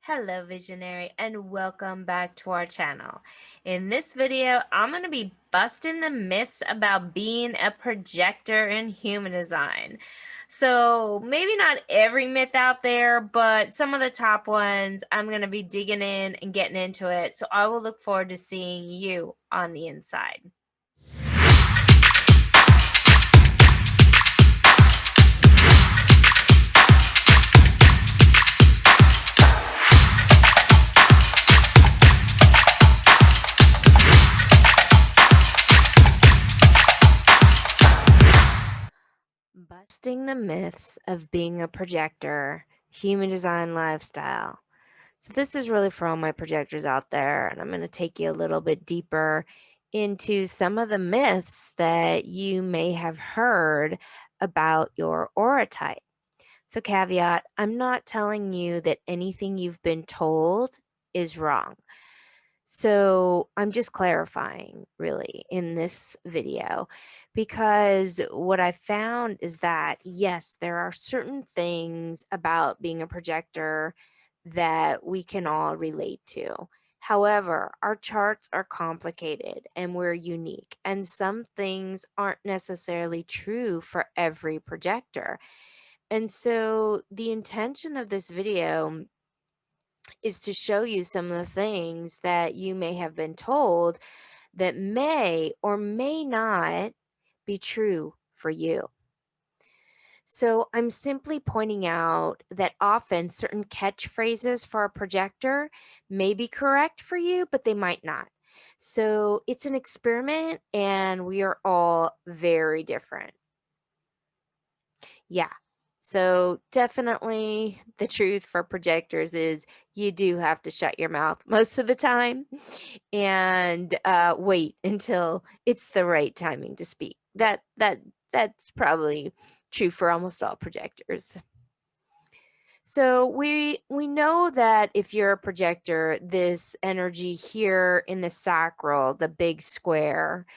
Hello visionary and welcome back to our channel. In this video, I'm going to be busting the myths about being a projector in human design. So maybe not every myth out there, but some of the top ones I'm going to be digging in and getting into it. So I will look forward to seeing you on the inside. Busting the myths of being a projector, human design lifestyle. So this is really for all my projectors out there, and I'm going to take you a little bit deeper into some of the myths that you may have heard about your aura type. So caveat, I'm not telling you that anything you've been told is wrong. So I'm just clarifying really in this video, because what I found is that, yes, there are certain things about being a projector that we can all relate to. However, our charts are complicated and we're unique, and some things aren't necessarily true for every projector. And so the intention of this video is to show you some of the things that you may have been told that may or may not be true for you. So I'm simply pointing out that often certain catchphrases for a projector may be correct for you, but they might not. So it's an experiment and we are all very different. Yeah. So definitely the truth for projectors is you do have to shut your mouth most of the time and wait until it's the right timing to speak. That's probably true for almost all projectors. So we know that if you're a projector, this energy here in the sacral, the big square,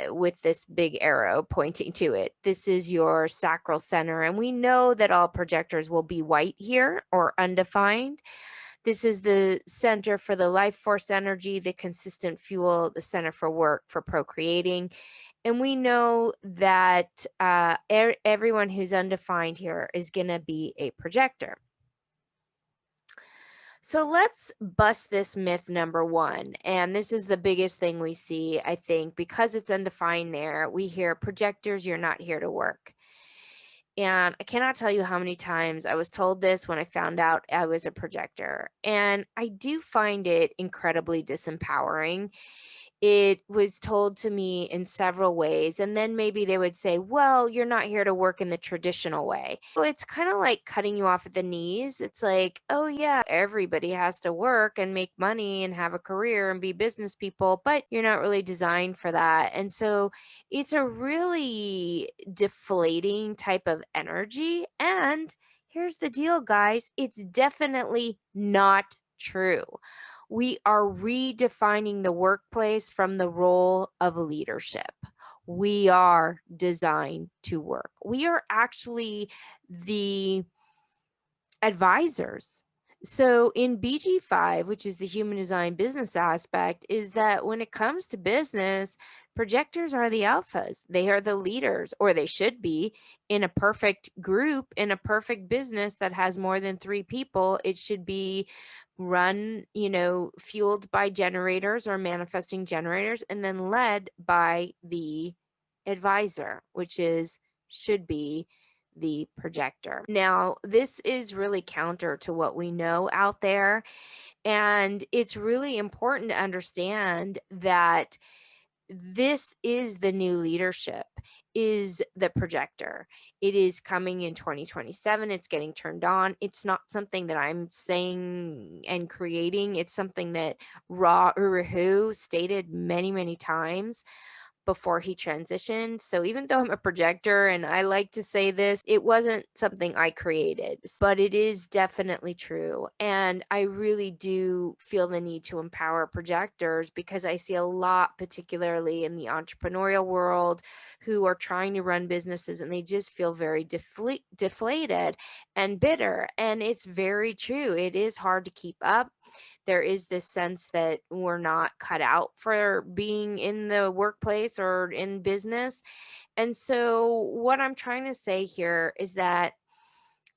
with this big arrow pointing to it. This is your sacral center. And we know that all projectors will be white here or undefined. This is the center for the life force energy, the consistent fuel, the center for work, for procreating. And we know that everyone who's undefined here is going to be a projector. So let's bust this myth number one. And this is the biggest thing we see, I think, because it's undefined there. We hear projectors, you're not here to work. And I cannot tell you how many times I was told this when I found out I was a projector. And I do find it incredibly disempowering. It was told to me in several ways. And then maybe they would say, well, you're not here to work in the traditional way. So it's kind of like cutting you off at the knees. It's like, oh, yeah, everybody has to work and make money and have a career and be business people, but you're not really designed for that. And so it's a really deflating type of energy. And here's the deal, guys, it's definitely not true. We are redefining the workplace from the role of leadership. We are designed to work. We are actually the advisors. So in BG5, which is the human design business aspect, is that when it comes to business, projectors are the alphas. They are the leaders, or they should be. In a perfect group, in a perfect business that has more than 3 people, it should be run, fueled by generators or manifesting generators, and then led by the advisor, which should be the projector. Now, this is really counter to what we know out there, and it's really important to understand that this is the new leadership, is the projector. It is coming in 2027. It's getting turned on. It's not something that I'm saying and creating. It's something that Ra Urahu stated many, many times. before he transitioned. So even though I'm a projector and I like to say this, it wasn't something I created, but it is definitely true. And I really do feel the need to empower projectors because I see a lot, particularly in the entrepreneurial world, who are trying to run businesses and they just feel very deflated and bitter. And it's very true. It is hard to keep up. There is this sense that we're not cut out for being in the workplace or in business. And so, what I'm trying to say here is that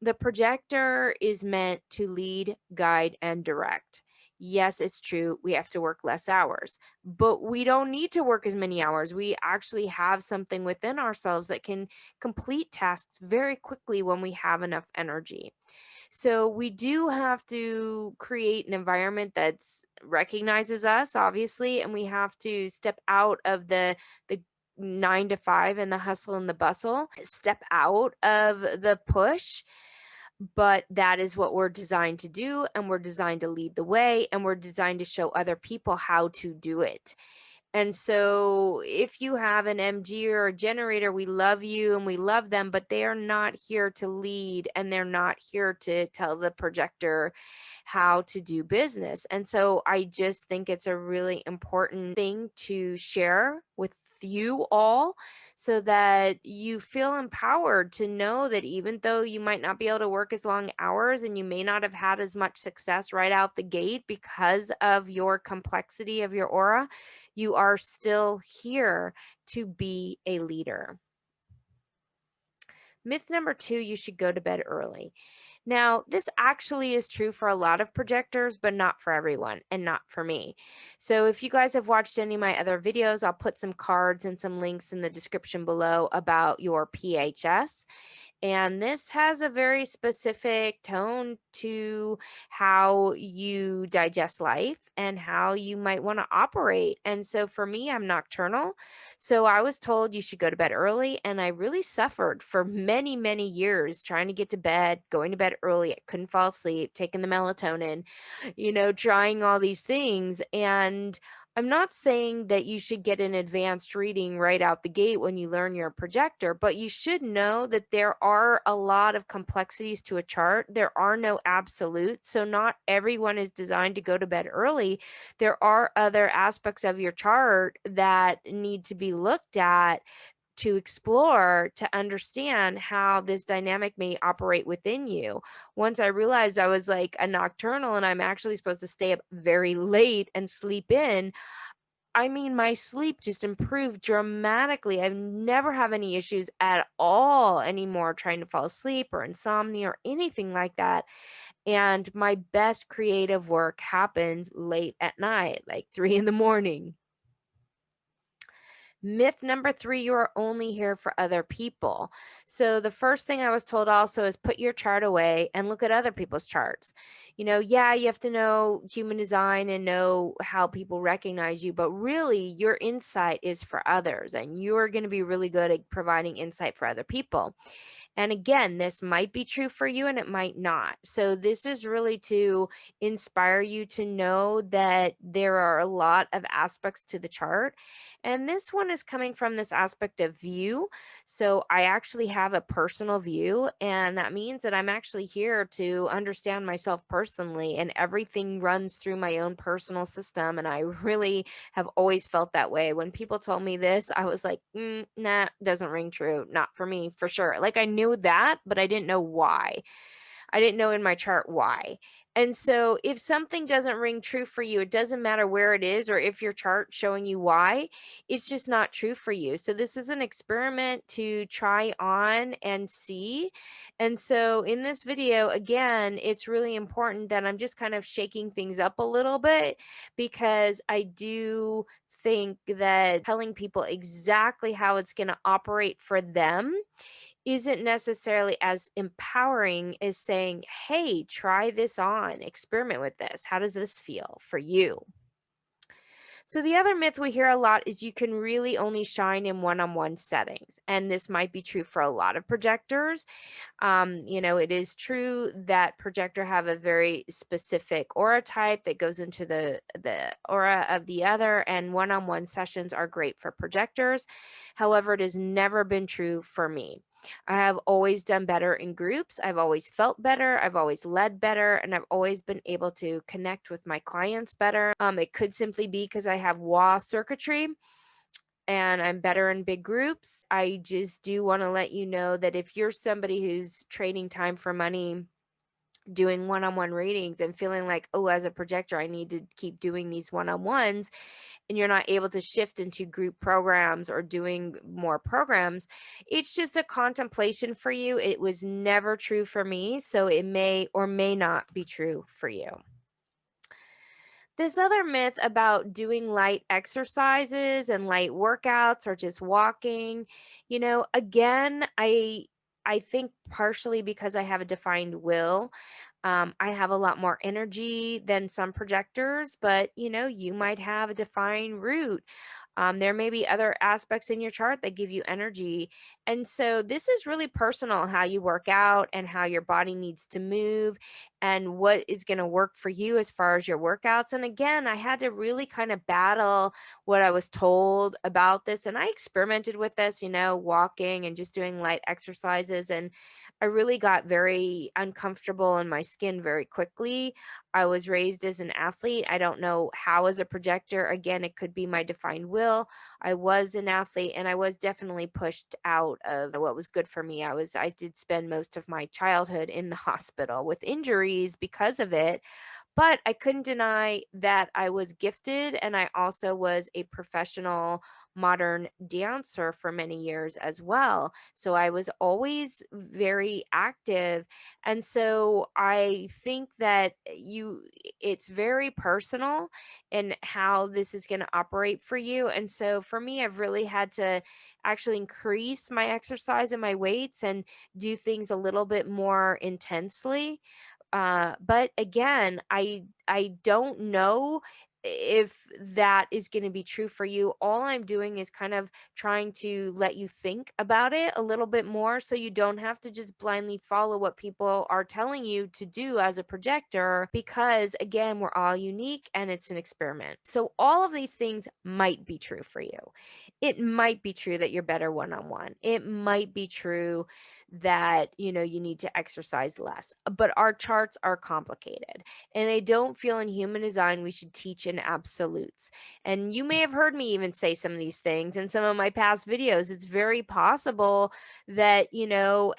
the projector is meant to lead, guide, and direct. Yes, it's true. We have to work less hours, but we don't need to work as many hours. We actually have something within ourselves that can complete tasks very quickly when we have enough energy. So we do have to create an environment that's recognizes us, obviously, and we have to step out of the 9 to 5 and the hustle and the bustle, step out of the push, but that is what we're designed to do, and we're designed to lead the way, and we're designed to show other people how to do it. And so if you have an MG or a generator, we love you and we love them, but they are not here to lead and they're not here to tell the projector how to do business. And so I just think it's a really important thing to share with you all so that you feel empowered to know that even though you might not be able to work as long hours and you may not have had as much success right out the gate because of your complexity of your aura, you are still here to be a leader. Myth number 2, you should go to bed early. Now, this actually is true for a lot of projectors, but not for everyone and not for me. So if you guys have watched any of my other videos, I'll put some cards and some links in the description below about your PHS. And this has a very specific tone to how you digest life and how you might want to operate. And so for me, I'm nocturnal. So I was told you should go to bed early. And I really suffered for many, many years trying to get to bed, going to bed early. I couldn't fall asleep, taking the melatonin, trying all these things. And I'm not saying that you should get an advanced reading right out the gate when you learn you're a projector, but you should know that there are a lot of complexities to a chart. There are no absolutes. So not everyone is designed to go to bed early. There are other aspects of your chart that need to be looked at to explore to understand how this dynamic may operate within you. Once I realized I was like a nocturnal and I'm actually supposed to stay up very late and sleep in, I mean, my sleep just improved dramatically. I've never have any issues at all anymore trying to fall asleep or insomnia or anything like that. And my best creative work happens late at night, like 3 in the morning. Myth number 3, you are only here for other people. So the first thing I was told also is put your chart away and look at other people's charts. Yeah, you have to know human design and know how people recognize you, but really your insight is for others and you're going to be really good at providing insight for other people. And again, this might be true for you and it might not. So this is really to inspire you to know that there are a lot of aspects to the chart. And this one is coming from this aspect of view. So I actually have a personal view, and that means that I'm actually here to understand myself personally, and everything runs through my own personal system. And I really have always felt that way. When people told me this, I was like, nah, doesn't ring true. Not for me, for sure. Like I knew that, but I didn't know why. I didn't know in my chart why. And so if something doesn't ring true for you, it doesn't matter where it is or if your chart showing you why, it's just not true for you. So this is an experiment to try on and see. And so in this video, again, it's really important that I'm just kind of shaking things up a little bit because I do think that telling people exactly how it's going to operate for them isn't necessarily as empowering as saying, hey, try this on, experiment with this. How does this feel for you? So the other myth we hear a lot is you can really only shine in one-on-one settings. And this might be true for a lot of projectors. It is true that projector have a very specific aura type that goes into the aura of the other, and one-on-one sessions are great for projectors. However, it has never been true for me. I have always done better in groups. I've always felt better. I've always led better, and I've always been able to connect with my clients better. It could simply be because I have WA circuitry and I'm better in big groups. I just do want to let you know that if you're somebody who's trading time for money, doing one-on-one readings and feeling like, oh, as a projector, I need to keep doing these one-on-ones, and you're not able to shift into group programs or doing more programs, it's just a contemplation for you. It was never true for me, so it may or may not be true for you. This other myth about doing light exercises and light workouts or just walking, again, I think partially because I have a defined will. I have a lot more energy than some projectors, but you might have a defined root. There may be other aspects in your chart that give you energy. And so this is really personal, how you work out and how your body needs to move and what is going to work for you as far as your workouts. And again, I had to really kind of battle what I was told about this. And I experimented with this, walking and just doing light exercises. And I really got very uncomfortable in my skin very quickly. I was raised as an athlete. I don't know how as a projector. Again, it could be my defined will. I was an athlete and I was definitely pushed out of what was good for me. I did spend most of my childhood in the hospital with injuries because of it. But I couldn't deny that I was gifted, and I also was a professional modern dancer for many years as well. So I was always very active. And so I think that it's very personal in how this is going to operate for you. And so for me, I've really had to actually increase my exercise and my weights and do things a little bit more intensely. But again, I don't know if that is going to be true for you. All I'm doing is kind of trying to let you think about it a little bit more so you don't have to just blindly follow what people are telling you to do as a projector, because again, we're all unique and it's an experiment. So all of these things might be true for you. It might be true that you're better one-on-one. It might be true that you need to exercise less, but our charts are complicated and they don't feel in human design we should teach in absolutes. And you may have heard me even say some of these things in some of my past videos. It's very possible that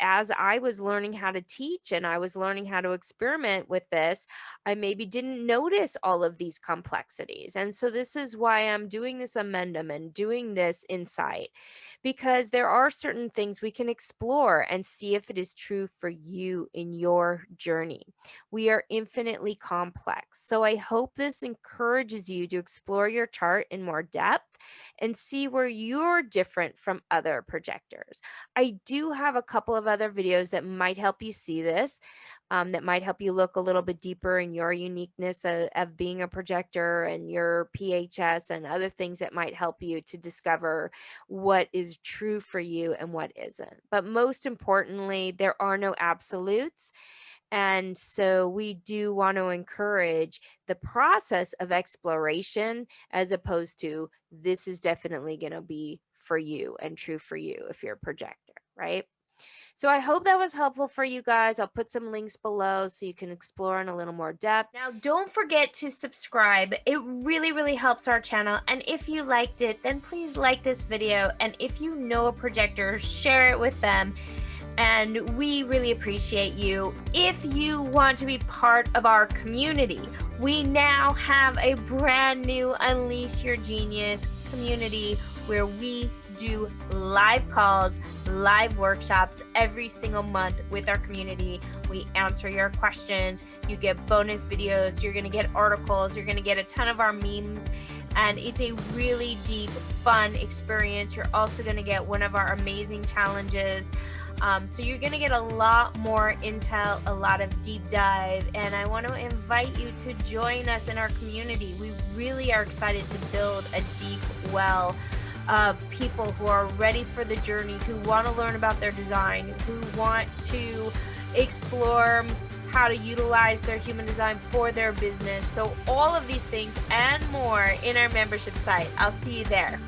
as I was learning how to teach and I was learning how to experiment with this, I maybe didn't notice all of these complexities. And so this is why I'm doing this amendment and doing this insight, because there are certain things we can explore and see if it is true for you in your journey. We are infinitely complex. So I hope this encourages you to explore your chart in more depth and see where you're different from other projectors. I do have a couple of other videos that might help you see this. That might help you look a little bit deeper in your uniqueness of being a projector and your PHS and other things that might help you to discover what is true for you and what isn't. But most importantly, there are no absolutes. And so we do want to encourage the process of exploration as opposed to this is definitely going to be for you and true for you if you're a projector, right? So I hope that was helpful for you guys. I'll put some links below so you can explore in a little more depth. Now, don't forget to subscribe. It really, really helps our channel. And if you liked it, then please like this video. And if you know a projector, share it with them. And we really appreciate you. If you want to be part of our community, we now have a brand new Unleash Your Genius community where we do live calls, live workshops every single month with our community. We answer your questions. You get bonus videos. You're going to get articles. You're going to get a ton of our memes. And it's a really deep, fun experience. You're also going to get one of our amazing challenges. So you're going to get a lot more intel, a lot of deep dive, and I want to invite you to join us in our community. We really are excited to build a deep well of people who are ready for the journey, who want to learn about their design, who want to explore how to utilize their human design for their business. So all of these things and more in our membership site. I'll see you there.